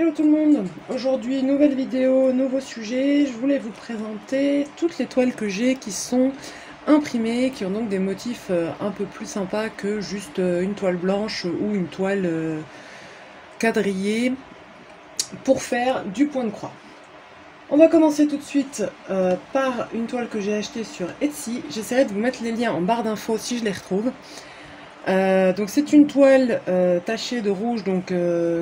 Hello tout le monde, aujourd'hui nouvelle vidéo, nouveau sujet. Je voulais vous présenter toutes les toiles que j'ai qui sont imprimées, qui ont donc des motifs un peu plus sympas que juste une toile blanche ou une toile quadrillée pour faire du point de croix. On va commencer tout de suite par une toile que j'ai achetée sur Etsy. J'essaierai de vous mettre les liens en barre d'infos si je les retrouve. Donc c'est une toile tachée de rouge, donc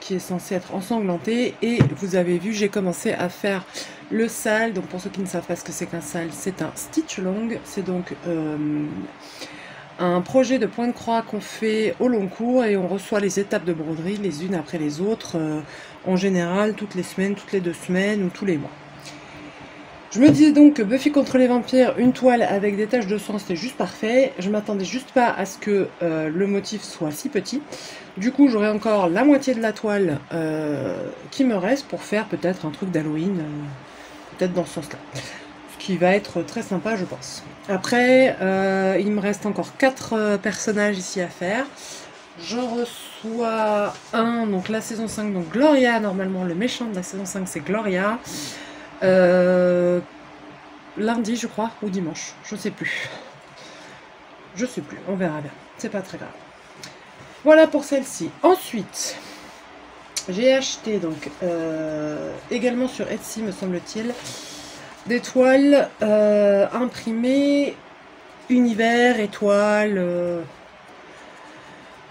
qui est censée être ensanglantée, et vous avez vu, j'ai commencé à faire le sale. Donc pour ceux qui ne savent pas ce que c'est qu'un sale, c'est un stitch long. C'est donc un projet de point de croix qu'on fait au long cours, et on reçoit les étapes de broderie les unes après les autres, en général toutes les semaines, toutes les 2 semaines ou tous les mois. Je me disais donc que Buffy contre les vampires, une toile avec des taches de sang, c'était juste parfait. Je m'attendais juste pas à ce que le motif soit si petit. Du coup, j'aurai encore la moitié de la toile qui me reste pour faire peut-être un truc d'Halloween, peut-être dans ce sens-là. Ce qui va être très sympa, je pense. Après, il me reste encore 4 personnages ici à faire. Je reçois un, donc la saison 5, donc Gloria, normalement le méchant de la saison 5 c'est Gloria. Lundi je crois, ou dimanche, je sais plus, on verra bien, c'est pas très grave. Voilà pour celle-ci. Ensuite j'ai acheté donc également sur Etsy me semble-t-il des toiles imprimées univers, étoiles,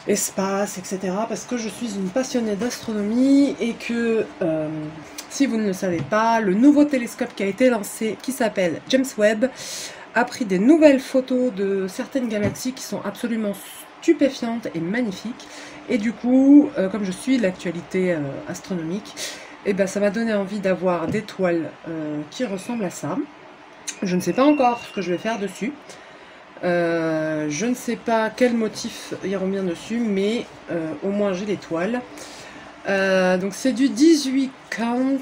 espace, etc. parce que je suis une passionnée d'astronomie et que si vous ne le savez pas, le nouveau télescope qui a été lancé, qui s'appelle James Webb, a pris des nouvelles photos de certaines galaxies qui sont absolument stupéfiantes et magnifiques. Et du coup, comme je suis l'actualité astronomique, et ben ça m'a donné envie d'avoir des toiles qui ressemblent à ça. Je ne sais pas encore ce que je vais faire dessus. Je ne sais pas quels motifs iront bien dessus, mais au moins j'ai les toiles. Donc c'est du 18 count.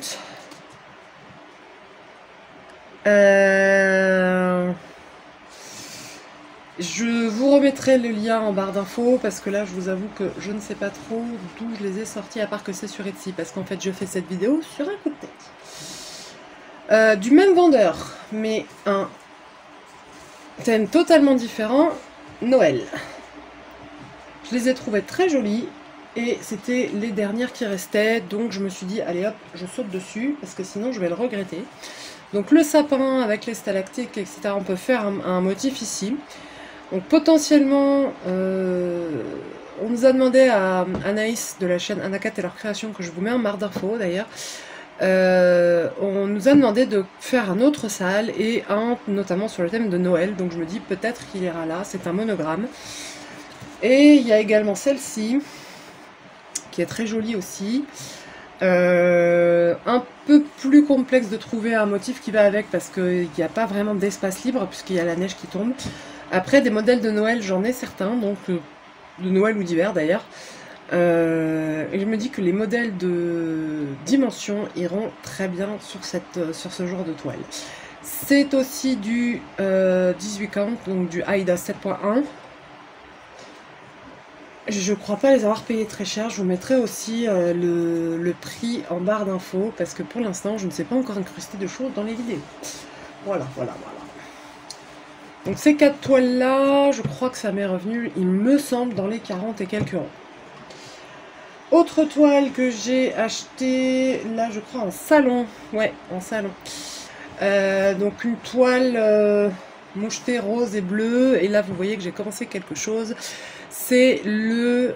Je vous remettrai le lien en barre d'infos parce que là je vous avoue que je ne sais pas trop d'où je les ai sortis, à part que c'est sur Etsy, parce qu'en fait je fais cette vidéo sur un coup de tête. Du même vendeur, mais un thème totalement différent, Noël. Je les ai trouvées très jolies et c'était les dernières qui restaient, donc je me suis dit allez hop, je saute dessus parce que sinon je vais le regretter. Donc le sapin avec les stalactites, etc. On peut faire un motif ici. Donc potentiellement, on nous a demandé à Anaïs de la chaîne Anakat et leur création, que je vous mets en barre d'infos d'ailleurs. On nous a demandé de faire un autre sale, et un notamment sur le thème de Noël, donc je me dis peut-être qu'il ira là. C'est un monogramme. Et il y a également celle-ci qui est très jolie aussi, un peu plus complexe de trouver un motif qui va avec parce qu'il n'y a pas vraiment d'espace libre puisqu'il y a la neige qui tombe. Après, des modèles de Noël, j'en ai certains, donc de Noël ou d'hiver d'ailleurs. Et je me dis que les modèles de dimension iront très bien sur ce genre de toile. C'est aussi du 18 count, donc du AIDA 7.1. Je crois pas les avoir payés très cher. Je vous mettrai aussi le prix en barre d'infos parce que pour l'instant je ne sais pas encore incruster de choses dans les vidéos. Voilà. Donc ces 4 toiles là, je crois que ça m'est revenu, il me semble, dans les 40 et quelques euros. Autre toile que j'ai acheté, là je crois en salon, ouais, en salon. Donc une toile mouchetée rose et bleue, et là vous voyez que j'ai commencé quelque chose. C'est le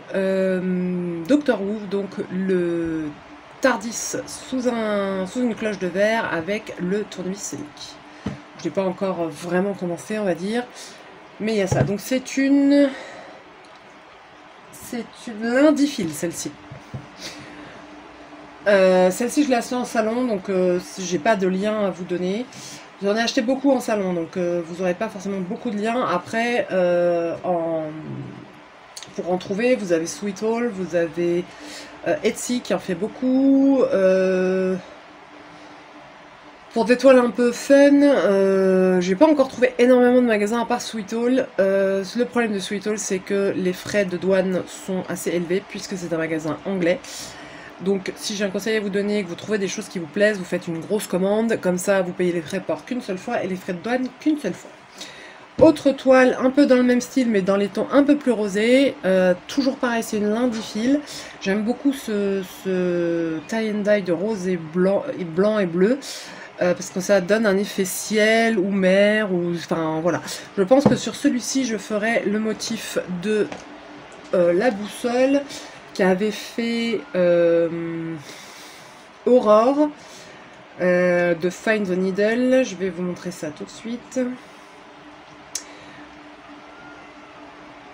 Doctor Who, donc le Tardis sous une cloche de verre avec le tournevis sonique. Je n'ai pas encore vraiment commencé, on va dire, mais il y a ça. Donc c'est une Lindifil, celle-ci. Celle-ci je l'ai achetée en salon, donc j'ai pas de lien à vous donner. J'en ai acheté beaucoup en salon, donc vous n'aurez pas forcément beaucoup de liens. Après, pour en trouver, vous avez Sweet Haul, vous avez Etsy qui en fait beaucoup. Pour des toiles un peu fun, j'ai pas encore trouvé énormément de magasins à part Sweet Haul. Le problème de Sweet Haul, c'est que les frais de douane sont assez élevés puisque c'est un magasin anglais. Donc si j'ai un conseil à vous donner, que vous trouvez des choses qui vous plaisent, vous faites une grosse commande, comme ça vous payez les frais de port qu'une seule fois et les frais de douane qu'une seule fois. Autre toile, un peu dans le même style, mais dans les tons un peu plus rosés. Toujours pareil, c'est une lindifile. J'aime beaucoup ce tie and dye de rose et blanc et bleu. Parce que ça donne un effet ciel ou mer, ou enfin voilà. Je pense que sur celui-ci, je ferai le motif de la boussole qui avait fait Aurore de Find the Needle. Je vais vous montrer ça tout de suite.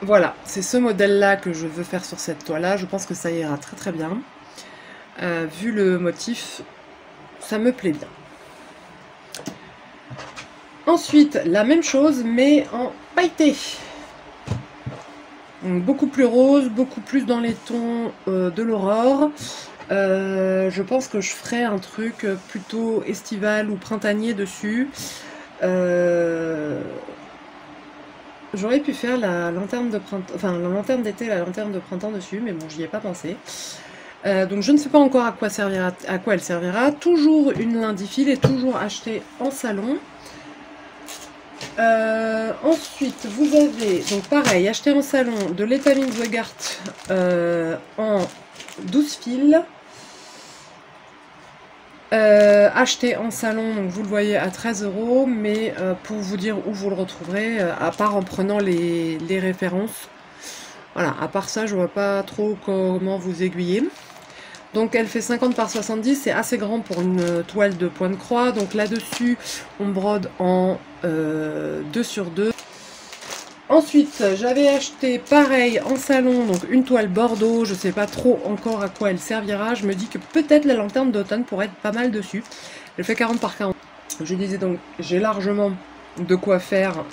Voilà, c'est ce modèle-là que je veux faire sur cette toile-là. Je pense que ça ira très très bien. Vu le motif, ça me plaît bien. Ensuite, la même chose, mais en pailleté. Donc, beaucoup plus rose, beaucoup plus dans les tons de l'Aurore. Je pense que je ferai un truc plutôt estival ou printanier dessus. J'aurais pu faire la lanterne de printemps, enfin la lanterne d'été, la lanterne de printemps dessus, mais bon, j'y ai pas pensé. Donc je ne sais pas encore à quoi elle servira. Toujours une lindifile et toujours achetée en salon. Ensuite, vous avez, donc pareil, acheté en salon de l'étamine Zweigart en 12 fils. Acheté en salon, donc vous le voyez à 13 €, mais pour vous dire où vous le retrouverez, à part en prenant les références, voilà, à part ça, je vois pas trop comment vous aiguiller. Donc elle fait 50 par 70, c'est assez grand pour une toile de point de croix. Donc là-dessus, on brode en 2 sur 2. Ensuite, j'avais acheté pareil en salon, donc une toile bordeaux, je sais pas trop encore à quoi elle servira. Je me dis que peut-être la lanterne d'automne pourrait être pas mal dessus. Elle fait 40 par 40. Je disais donc, j'ai largement de quoi faire,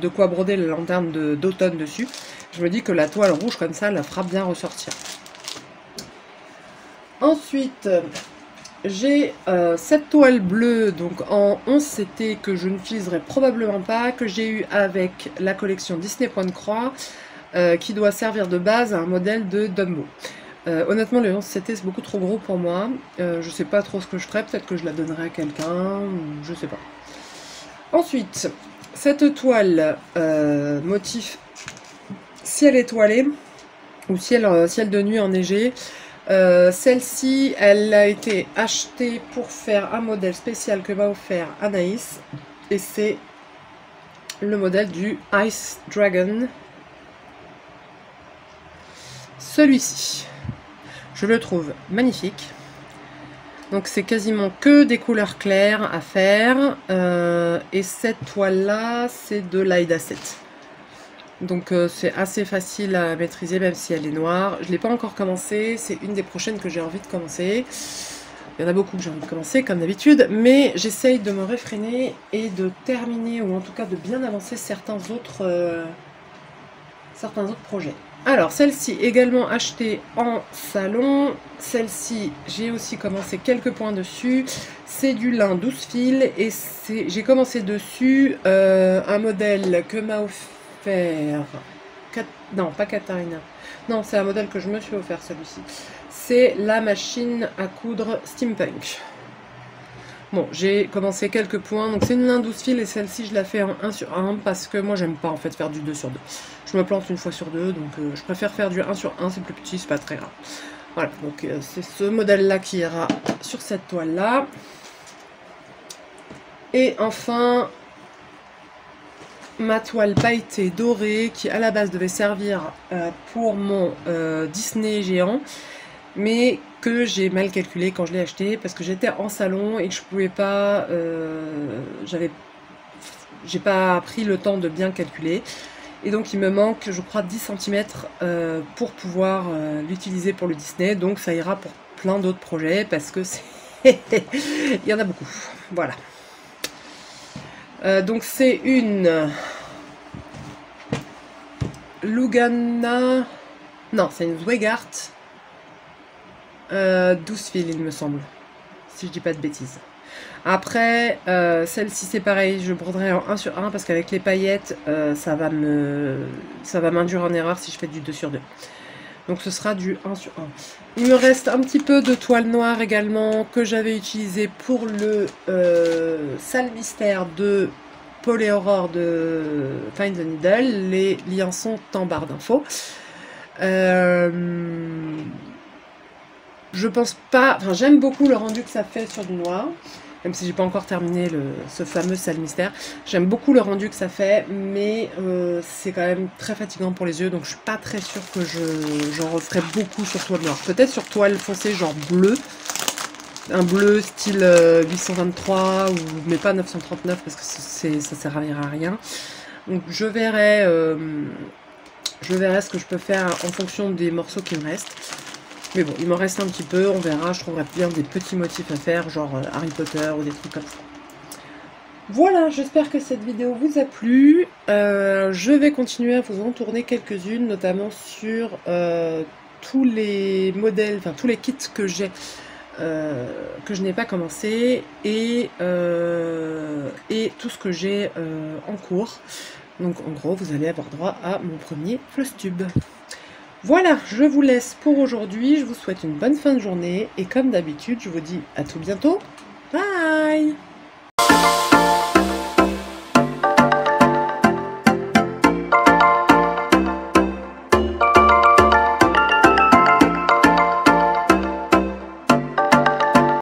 de quoi broder la lanterne d'automne dessus. Je me dis que la toile rouge comme ça, la fera bien ressortir. Ensuite, j'ai cette toile bleue, donc en 11 CT, que je n'utiliserai probablement pas, que j'ai eu avec la collection Disney Point de Croix, qui doit servir de base à un modèle de Dumbo. Honnêtement, le 11 CT, c'est beaucoup trop gros pour moi. Je sais pas trop ce que je ferai, peut-être que je la donnerai à quelqu'un, je sais pas. Ensuite, cette toile motif ciel étoilé, ou ciel de nuit enneigé. Celle-ci, elle a été achetée pour faire un modèle spécial que m'a offert Anaïs, et c'est le modèle du Ice Dragon. Celui-ci, je le trouve magnifique. Donc c'est quasiment que des couleurs claires à faire, et cette toile-là, c'est de l'Aida 7. Donc c'est assez facile à maîtriser même si elle est noire. Je ne l'ai pas encore commencé, c'est une des prochaines que j'ai envie de commencer. Il y en a beaucoup que j'ai envie de commencer comme d'habitude, mais j'essaye de me réfréner et de terminer, ou en tout cas de bien avancer certains autres projets. Alors celle-ci également achetée en salon. Celle-ci j'ai aussi commencé quelques points dessus. C'est du lin 12 fils et j'ai commencé dessus un modèle que m'a offert... Non, pas Katharina. Non, c'est un modèle que je me suis offert, celui-ci. C'est la machine à coudre Steampunk. Bon, j'ai commencé quelques points. Donc c'est une lin 12 fils et celle-ci, je la fais en 1 sur 1 parce que moi, j'aime pas en fait faire du 2 sur 2. Je me plante une fois sur deux, donc je préfère faire du 1 sur 1. C'est plus petit, c'est pas très grave. Voilà, donc c'est ce modèle-là qui ira sur cette toile-là. Et enfin... ma toile pailletée dorée qui à la base devait servir pour mon Disney géant, mais que j'ai mal calculé quand je l'ai acheté parce que j'étais en salon et que je pouvais pas, j'ai pas pris le temps de bien calculer, et donc il me manque je crois 10 cm pour pouvoir l'utiliser pour le Disney, donc ça ira pour plein d'autres projets parce que c'est il y en a beaucoup. Voilà. Donc c'est une Lugana, non c'est une Zweigart 12 fils il me semble, si je dis pas de bêtises. Après celle-ci c'est pareil, je broderai en 1 sur 1 parce qu'avec les paillettes ça va m'induire en erreur si je fais du 2 sur 2. Donc ce sera du 1 sur 1. Il me reste un petit peu de toile noire également que j'avais utilisé pour le Salle Mystère de Paul et Aurore de Find the Needle. Les liens sont en barre d'infos. Je pense pas, enfin j'aime beaucoup le rendu que ça fait sur du noir, même si j'ai pas encore terminé ce fameux Salle Mystère. J'aime beaucoup le rendu que ça fait, mais c'est quand même très fatigant pour les yeux, donc je suis pas très sûre que j'en referai beaucoup sur toile noire. Peut-être sur toile foncée genre bleu, un bleu style 823, mais pas 939 parce que ça servira à rien. Donc je verrai ce que je peux faire en fonction des morceaux qui me restent. Mais bon, il m'en reste un petit peu, on verra, je trouverai bien des petits motifs à faire, genre Harry Potter ou des trucs comme ça. Voilà, j'espère que cette vidéo vous a plu. Je vais continuer à vous en tourner quelques-unes, notamment sur tous les modèles, enfin tous les kits que j'ai, que je n'ai pas commencé, et tout ce que j'ai en cours. Donc en gros, vous allez avoir droit à mon premier Flosstube. Voilà, je vous laisse pour aujourd'hui, je vous souhaite une bonne fin de journée, et comme d'habitude, je vous dis à tout bientôt, bye!